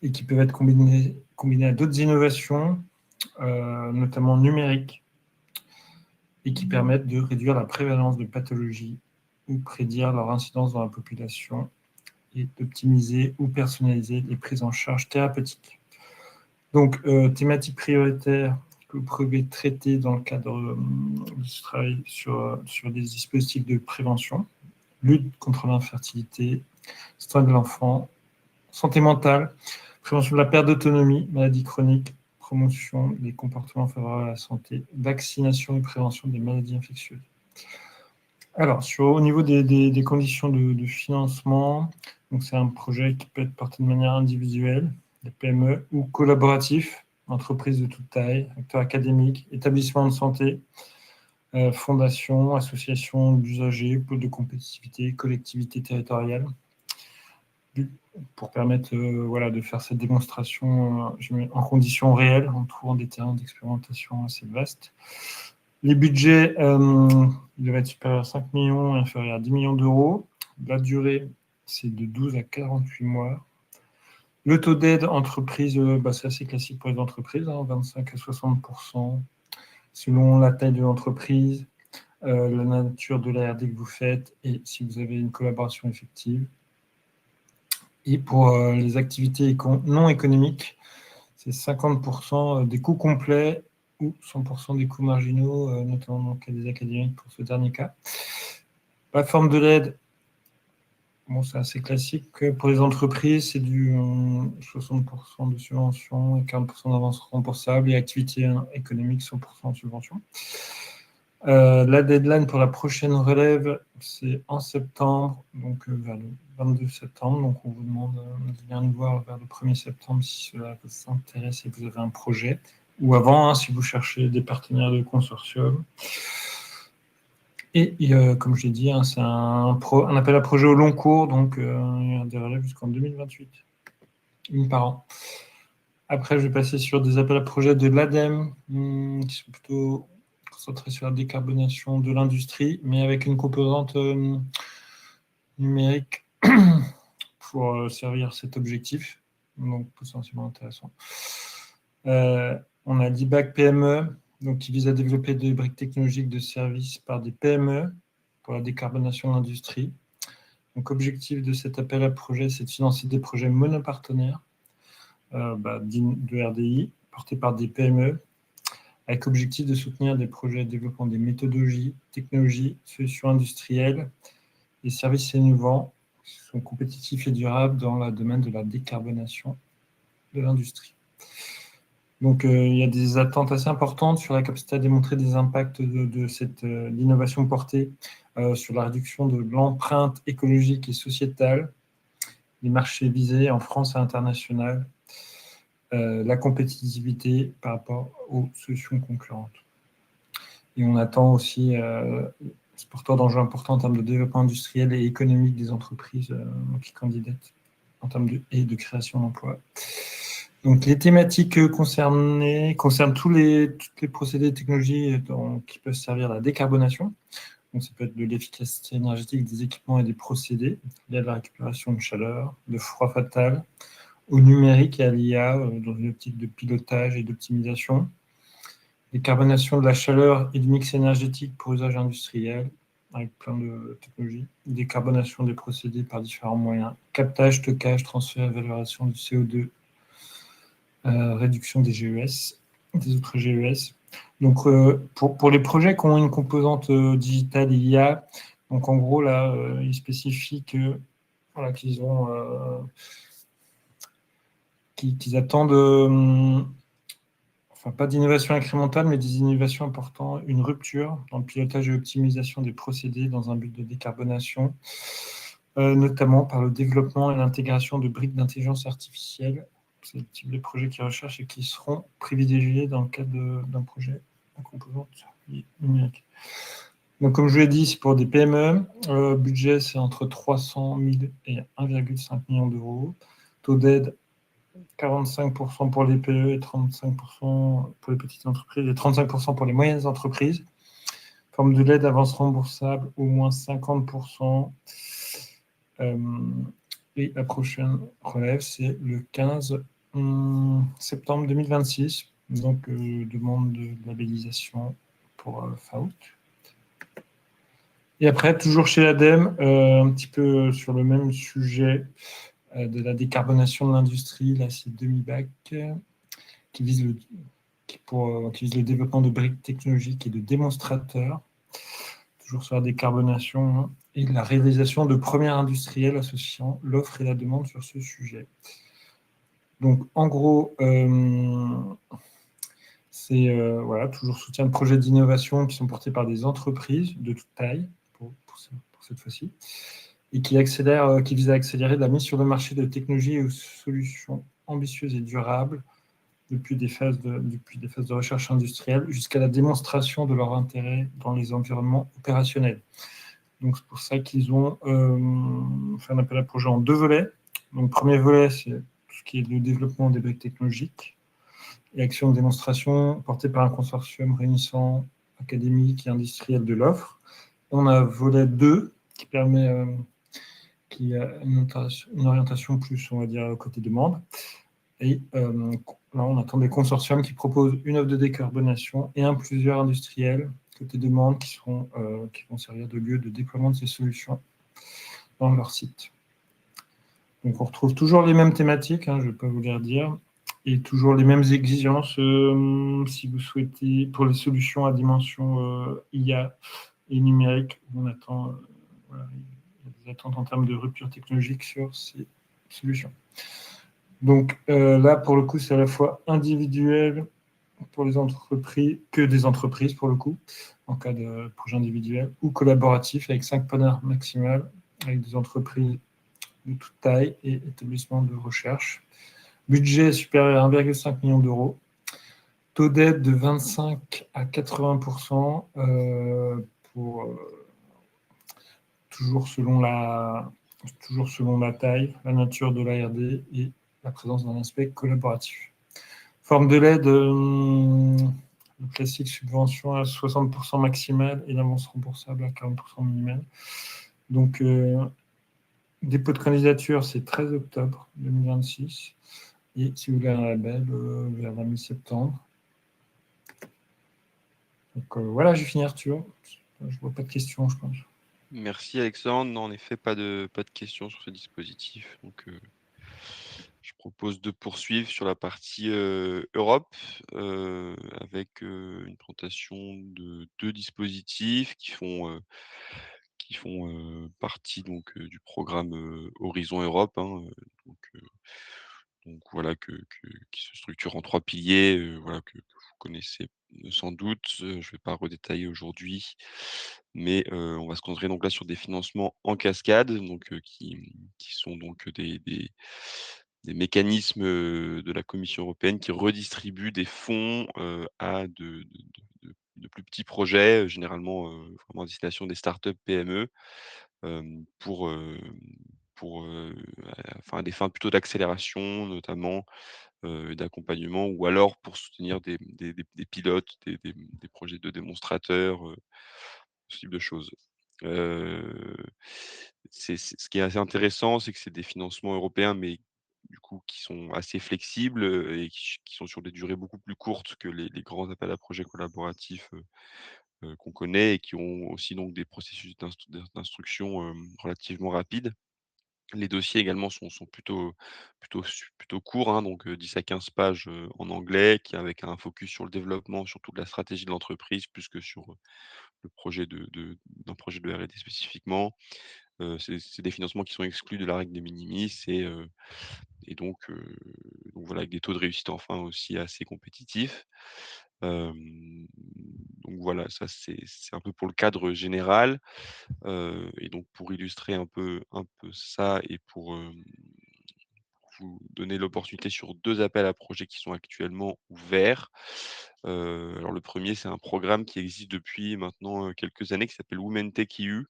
et qui peuvent être combinés à d'autres innovations, notamment numériques, et qui permettent de réduire la prévalence de pathologies ou prédire leur incidence dans la population et d'optimiser ou personnaliser les prises en charge thérapeutiques. Donc, thématique prioritaire que vous pouvez traiter dans le cadre de ce travail sur des dispositifs de prévention, lutte contre l'infertilité, soins de l'enfant, santé mentale, prévention de la perte d'autonomie, maladies chroniques, promotion des comportements favorables à la santé, vaccination et prévention des maladies infectieuses. Alors, au niveau des conditions de financement, donc c'est un projet qui peut être porté de manière individuelle, des PME, ou collaboratif, entreprises de toute taille, acteurs académiques, établissements de santé, fondations, associations d'usagers, pôles de compétitivité, collectivités territoriales, pour permettre de faire cette démonstration en conditions réelles, en trouvant des terrains d'expérimentation assez vastes. Les budgets doivent être supérieurs à 5 millions et inférieurs à 10 millions d'euros. La durée, c'est de 12 à 48 mois. Le taux d'aide entreprise, c'est assez classique pour les entreprises, 25 à 60%, selon la taille de l'entreprise, la nature de la R&D que vous faites et si vous avez une collaboration effective. Et pour les activités non économiques, c'est 50% des coûts complets ou 100% des coûts marginaux, notamment dans le cas des académiques pour ce dernier cas. La forme de l'aide, c'est assez classique. Pour les entreprises, c'est du 60% de subvention et 40% d'avance remboursable. Et activités économiques, 100% de subvention. La deadline pour la prochaine relève, c'est en septembre, donc vers le 22 septembre. Donc, on vous demande de venir nous voir vers le 1er septembre si cela vous intéresse et que vous avez un projet. Ou avant, si vous cherchez des partenaires de consortium. Et comme je l'ai dit, c'est un appel à projet au long cours, donc il y a des relèves jusqu'en 2028. Une par an. Après, je vais passer sur des appels à projets de l'ADEME, qui sont plutôt concentrés sur la décarbonation de l'industrie, mais avec une composante numérique pour servir cet objectif. Donc, potentiellement intéressant. On a l'IBAC PME, donc, qui vise à développer des briques technologiques de services par des PME pour la décarbonation de l'industrie. Donc, objectif de cet appel à projet, c'est de financer des projets monopartenaires de RDI portés par des PME, avec objectif de soutenir des projets de développement des méthodologies, technologies, solutions industrielles et services innovants qui sont compétitifs et durables dans le domaine de la décarbonation de l'industrie. Donc, il y a des attentes assez importantes sur la capacité à démontrer des impacts de l'innovation portée sur la réduction de l'empreinte écologique et sociétale, les marchés visés en France et international, la compétitivité par rapport aux solutions concurrentes. Et on attend aussi ce porteur d'enjeux importants en termes de développement industriel et économique des entreprises qui candidatent en termes de création d'emplois. Donc, les thématiques concernées concernent tous les procédés et technologies qui peuvent servir à la décarbonation. Donc, ça peut être de l'efficacité énergétique des équipements et des procédés, liés à la récupération de chaleur, de froid fatal, au numérique et à l'IA, dans une optique de pilotage et d'optimisation. Décarbonation de la chaleur et du mix énergétique pour usage industriel, avec plein de technologies. Décarbonation des procédés par différents moyens. Captage, stockage, transfert et valorisation du CO2. Réduction des GES, des autres GES. Donc, pour les projets qui ont une composante digitale et IA, donc en gros, là, il spécifie voilà, qu'ils attendent, enfin pas d'innovation incrémentale, mais des innovations apportant une rupture dans le pilotage et l'optimisation des procédés dans un but de décarbonation, notamment par le développement et l'intégration de briques d'intelligence artificielle. C'est le type de projet qu'ils recherchent et qui seront privilégiés dans le cadre d'un projet en composante numérique. Donc, comme je vous l'ai dit, c'est pour des PME. Le budget, c'est entre 300 000 et 1,5 million d'euros. Taux d'aide, 45% pour les PE et 35% pour les petites entreprises et 35% pour les moyennes entreprises. Forme de l'aide avance remboursable, au moins 50%. Et la prochaine relève, c'est le 15 septembre 2026. Donc, demande de labellisation pour FAUT. Et après, toujours chez l'ADEME, un petit peu sur le même sujet de la décarbonation de l'industrie, là, c'est demi-bac qui vise le développement de briques technologiques et de démonstrateurs, toujours sur la décarbonation, hein, et la réalisation de premières industrielles associant l'offre et la demande sur ce sujet. Donc, en gros, c'est voilà, toujours soutien de projets d'innovation qui sont portés par des entreprises de toute taille, pour cette fois-ci, et qui visent à accélérer la mise sur le marché de technologies et de solutions ambitieuses et durables depuis des phases de recherche industrielle jusqu'à la démonstration de leur intérêt dans les environnements opérationnels. Donc, c'est pour ça qu'ils ont fait un appel à projet en 2 volets. Donc, premier volet, c'est tout ce qui est le développement des briques technologiques et actions de démonstration portées par un consortium réunissant académiques et industriels de l'offre. On a volet 2 qui permet qui a une orientation plus, on va dire, côté demande. Et là, on attend des consortiums qui proposent une offre de décarbonation et plusieurs industriels côté demande qui vont servir de lieu de déploiement de ces solutions dans leur site. Donc, on retrouve toujours les mêmes thématiques, hein, je ne vais pas vous les redire, et toujours les mêmes exigences si vous souhaitez, pour les solutions à dimension IA et numérique, on attend, voilà, il y a des attentes en termes de rupture technologique sur ces solutions. Donc là, pour le coup, c'est à la fois individuel pour les entreprises, que des entreprises pour le coup, en cas de projet individuel, ou collaboratif avec 5 partenaires maximales, avec des entreprises de toute taille et établissements de recherche. Budget supérieur à 1,5 million d'euros. Taux d'aide de 25 à 80% toujours selon la taille, la nature de l'ARD et la présence d'un aspect collaboratif. Forme de l'aide, le classique subvention à 60% maximale et l'avance remboursable à 40% minimale. Donc, dépôt de candidature, c'est 13 octobre 2026. Et si vous voulez un label, vers la mi-septembre. Donc voilà, j'ai fini Arthur. Je ne vois pas de questions, je pense. Merci Alexandre. Non, en effet, pas de questions sur ce dispositif. Donc, je propose de poursuivre sur la partie Europe avec une présentation de 2 dispositifs qui qui font, partie donc, du programme, Horizon Europe, hein, donc heu, donc voilà qui se structure en 3 piliers, voilà que vous connaissez, sans doute. Je ne vais pas redétailler aujourd'hui, mais on va se concentrer donc là sur des financements en cascade, donc qui sont donc des mécanismes, de la Commission européenne qui redistribuent des fonds, à de plus petits projets, généralement, vraiment à destination des startups, PME, pour, enfin, à des fins plutôt d'accélération notamment, d'accompagnement ou alors pour soutenir des pilotes, des projets de démonstrateurs, ce type de choses. Heu, c'est ce qui est assez intéressant, c'est que c'est des financements européens, mais du coup qui sont assez flexibles, et qui sont sur des durées beaucoup plus courtes que les grands appels à projets collaboratifs, qu'on connaît et qui ont aussi donc des processus d'instruction, relativement rapides. Les dossiers également sont plutôt courts, hein, donc 10 à 15 pages, en anglais, qui avec un focus sur le développement, sur toute la stratégie de l'entreprise plus que sur, le projet d'un projet de R&D spécifiquement. C'est des financements qui sont exclus de la règle des minimis et donc voilà, avec des taux de réussite en fin aussi assez compétitifs. Hem, donc voilà, ça c'est un peu pour le cadre général, et donc pour illustrer un peu ça et pour, vous donner l'opportunité sur 2 appels à projets qui sont actuellement ouverts. Alors le premier, c'est un programme qui existe depuis maintenant, quelques années qui s'appelle Women Tech EU,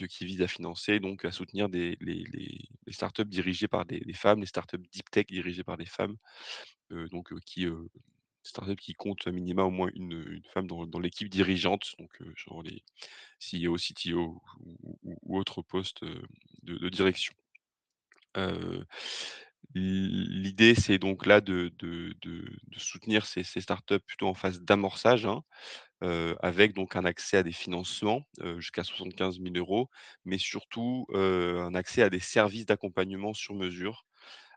qui vise à financer, donc à soutenir les startups dirigées par des femmes, les startups deep tech dirigées par des femmes, startups qui comptent à minima au moins une femme dans l'équipe dirigeante, donc genre les CEO, CTO ou autres postes, de direction. Heu, l'idée, c'est donc là de soutenir ces startups plutôt en phase d'amorçage, hein, avec donc un accès à des financements, jusqu'à 75 000 €, mais surtout, un accès à des services d'accompagnement sur mesure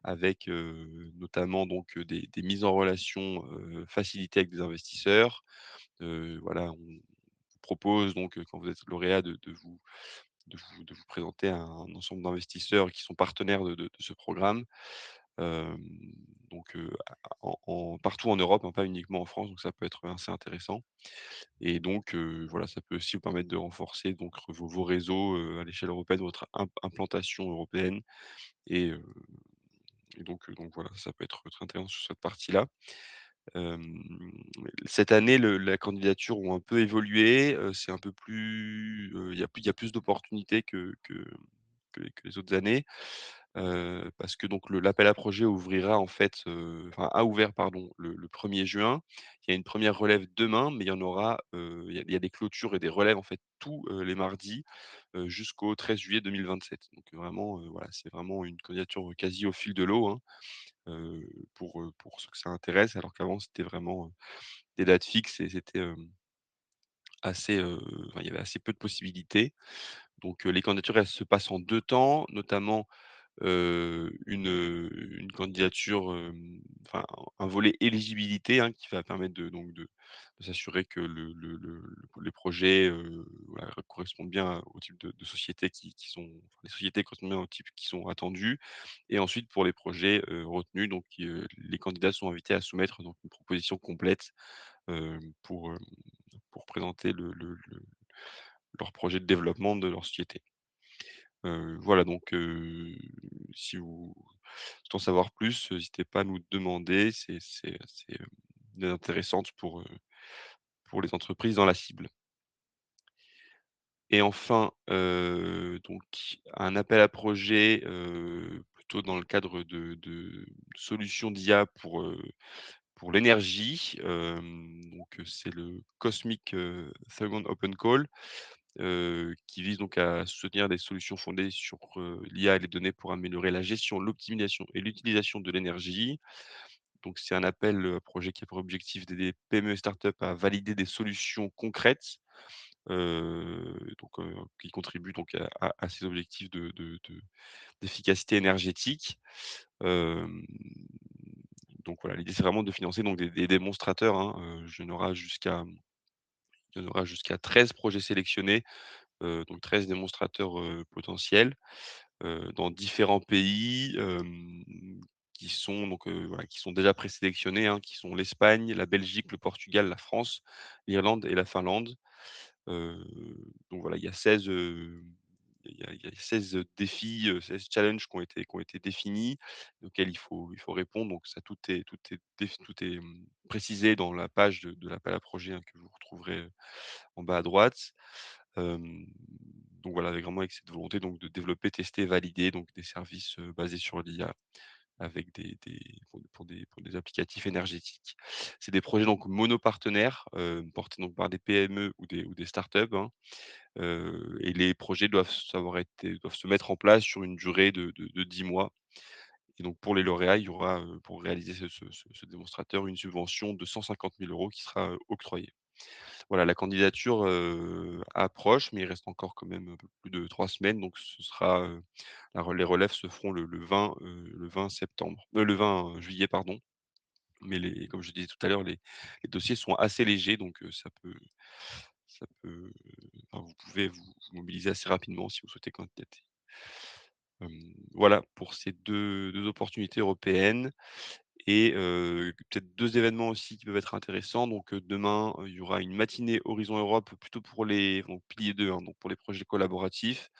avec, notamment donc, des mises en relation, facilitées avec des investisseurs. Voilà, on vous propose donc, quand vous êtes lauréat de vous présenter à un ensemble d'investisseurs qui sont partenaires de ce programme. Hem, partout en Europe, hein, pas uniquement en France, donc ça peut être assez intéressant et donc voilà, ça peut aussi vous permettre de renforcer donc vos réseaux, à l'échelle européenne, votre implantation européenne et heu donc voilà, ça peut être très intéressant sur cette partie-là. Hem, cette année, la candidature ont un peu évolué, c'est un peu plus, il y a plus d'opportunités que les autres années, parce que donc l'appel à projet ouvrira en fait, enfin a ouvert pardon le 1er juin. Il y a une première relève demain, mais il y en aura, il y a des clôtures et des relèves en fait tous, les mardis, jusqu'au 13 juillet 2027. Donc vraiment, voilà, c'est vraiment une candidature quasi au fil de l'eau, hein, pour ceux que ça intéresse, alors qu'avant c'était vraiment, des dates fixes et c'était, enfin il y avait assez peu de possibilités. Donc les candidatures, elles se passent en 2 temps, notamment une candidature, enfin un volet éligibilité, hein, qui va permettre de s'assurer que les projets, voilà, correspondent bien au type de sociétés qui sont enfin les sociétés correspondent bien au type qui sont attendus et ensuite pour les projets, retenus les candidats sont invités à soumettre donc une proposition complète, pour présenter leur projet de développement de leur société. Voilà donc si vous souhaitez en savoir plus, n'hésitez pas à nous demander, une aide intéressante pour les entreprises dans la cible. Et enfin, donc un appel à projet, plutôt dans le cadre de solutions d'IA pour l'énergie, c'est le Cosmic, Second Open Call. Qui vise donc à soutenir des solutions fondées sur, l'IA et les données pour améliorer la gestion, l'optimisation et l'utilisation de l'énergie. Donc c'est un appel, à projet qui a pour objectif d'aider PME et start-up à valider des solutions concrètes, qui contribuent donc à ces objectifs d'efficacité énergétique. Hem, donc voilà, l'idée c'est vraiment de financer donc des démonstrateurs, hein, il y en aura jusqu'à 13 projets sélectionnés donc 13 démonstrateurs, potentiels, dans différents pays, qui sont donc, voilà, qui sont déjà présélectionnés, hein, qui sont l'Espagne, la Belgique, le Portugal, la France, l'Irlande et la Finlande. Heu, donc voilà, il y a 16, il y a 16 défis, 16 challenges qui ont été définis, auxquels il faut répondre. Donc ça, tout est précisé dans la page de l'appel à projet, hein, que vous retrouverez, en bas à droite. Hem, donc voilà, avec cette volonté donc de développer, tester, valider donc des services, basés sur l'IA avec des pour des applicatifs énergétiques. C'est des projets donc monopartenaires, portés donc par des PME ou des startups, hein, et les projets doivent se mettre en place sur une durée de 10 mois. Et donc pour les lauréats, il y aura, pour réaliser ce démonstrateur, une subvention de 150 000 € qui sera, octroyée. Voilà, la candidature, approche, mais il reste encore quand même un peu plus de 3 semaines, donc ce sera, les relèves se feront le 20 septembre, le 20 juillet, pardon. Mais comme je disais tout à l'heure, les dossiers sont assez légers, donc enfin, vous pouvez vous mobiliser assez rapidement si vous souhaitez candidater. Voilà pour ces deux opportunités européennes. Et peut-être 2 événements aussi qui peuvent être intéressants. Donc demain, il y aura une matinée Horizon Europe plutôt pour les donc pilier 2, hein, donc pour les projets collaboratifs,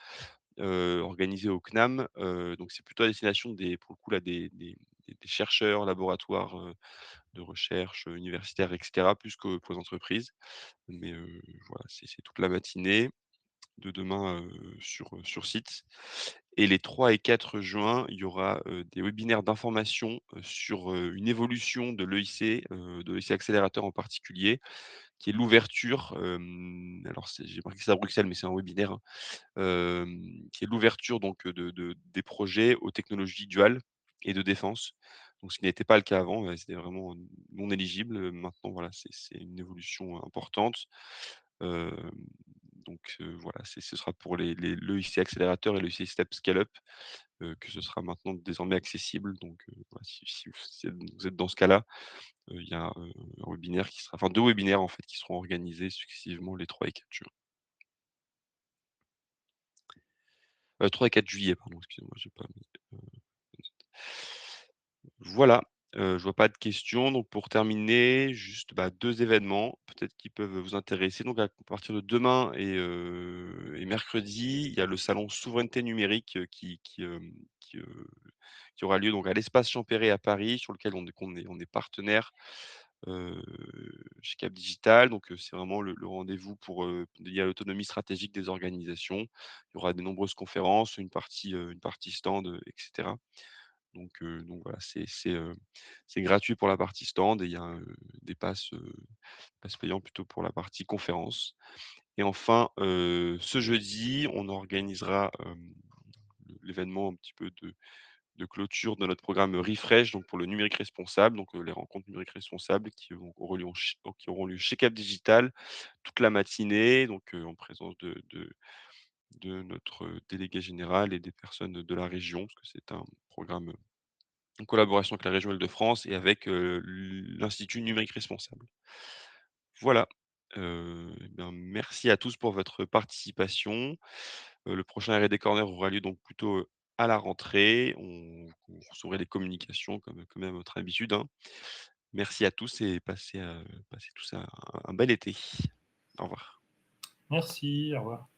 organisée au CNAM. Donc c'est plutôt à destination pour le coup là des chercheurs, laboratoires, de recherche, universitaires et cetera, plus que pour les entreprises. Mais voilà, c'est toute la matinée de demain, sur site. Et les 3 et 4 juin, il y aura, des webinaires d'information, sur, une évolution de l'EIC Accélérateur en particulier, qui est l'ouverture, alors j'ai marqué ça à Bruxelles, mais c'est un webinaire, hein, qui est l'ouverture donc, des projets aux technologies duales et de défense. Donc ce qui n'était pas le cas avant, c'était vraiment non éligible, maintenant voilà, c'est une évolution importante. Hem, donc voilà, ce sera pour l'EIC Accélérateur et l'EIC Step Scale Up, que ce sera maintenant désormais accessible. Donc voilà, si vous êtes dans ce cas-là, il y a, un webinaire qui sera enfin 2 webinaires en fait qui seront organisés successivement les 3 et 4 juin. 3 et 4 juillet, pardon, excusez-moi, j'ai pas mis, voilà, je vois pas de questions. Donc pour terminer, juste, 2 événements peut-être qui peuvent vous intéresser. Donc à partir de demain et mercredi, il y a le salon Souveraineté numérique, qui aura lieu donc à l'Espace Champéret à Paris, sur lequel on est partenaire, heu, chez Cap Digital. Donc c'est vraiment le rendez-vous lié à l'autonomie stratégique des organisations. Il y aura de nombreuses conférences, une partie stand, et cetera. Donc voilà, c'est gratuit pour la partie stand et il y a, des passes payants plutôt pour la partie conférence. Et enfin, ce jeudi, on organisera, l'événement un petit peu de clôture de notre programme Refresh, donc pour le numérique responsable, donc les rencontres numériques responsables qui auront lieu chez Cap Digital toute la matinée, donc en présence de notre délégué général et des personnes de la région, parce que c'est un programme en collaboration avec la région Île-de-France et avec, l'Institut numérique responsable. Voilà, et bien, merci à tous pour votre participation. Le prochain R&D Corner aura lieu donc plutôt, à la rentrée. Vous recevrez des communications comme à votre habitude, hein. Merci à tous et passez tous un bel été. Au revoir. Merci, au revoir.